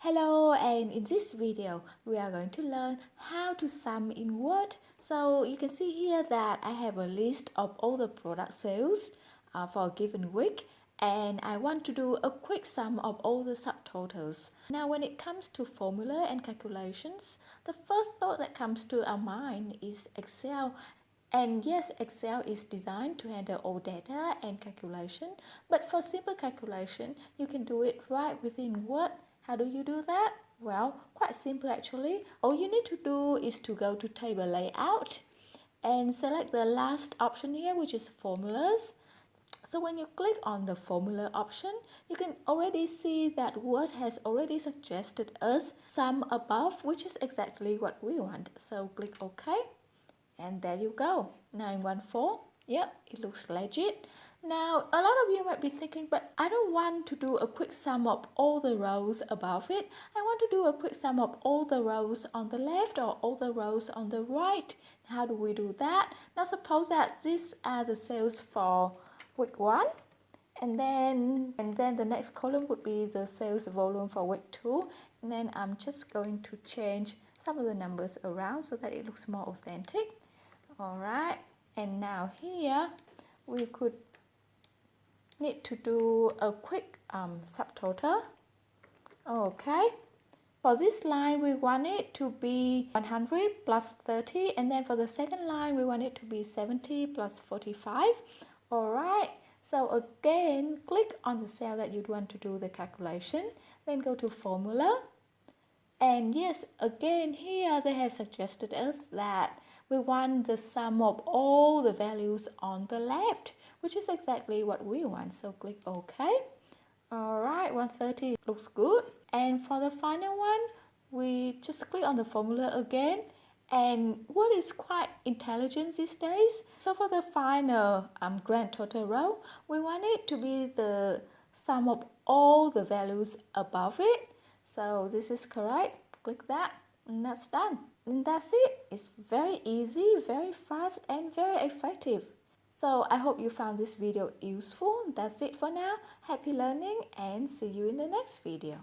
Hello, and in this video we are going to learn how to sum in Word. So you can see here that I have a list of all the product sales for a given week, and I want to do a quick sum of all the subtotals. Now when it comes to formula and calculations, the first thought that comes to our mind is Excel. And yes, Excel is designed to handle all data and calculation, but for simple calculation, you can do it right within Word. How do you do that? Well, quite simple actually. All you need to do is to go to Table Layout and select the last option here, which is Formulas. So when you click on the Formula option, you can already see that Word has already suggested us sum above, which is exactly what we want. So click OK. And there you go, 914. Yep, it looks legit. Now, a lot of you might be thinking, but I don't want to do a quick sum of all the rows above it. I want to do a quick sum of all the rows on the left or all the rows on the right. How do we do that? Now, suppose that these are the sales for week 1. And then the next column would be the sales volume for week 2. And then I'm just going to change some of the numbers around so that it looks more authentic. Alright, and now here we could need to do a quick subtotal. Okay, for this line we want it to be 100 plus 30, and then for the second line we want it to be 70 plus 45. Alright, so again click on the cell that you'd want to do the calculation, then go to formula. And yes, again here they have suggested us that we want the sum of all the values on the left, which is exactly what we want. So click OK. Alright, 130 looks good. And for the final one, we just click on the formula again. And Word is quite intelligent these days. So for the final grand total row, we want it to be the sum of all the values above it. So this is correct. Click that and that's done. And that's it. It's very easy, very fast, and very effective. So I hope you found this video useful. That's it for now. Happy learning and see you in the next video.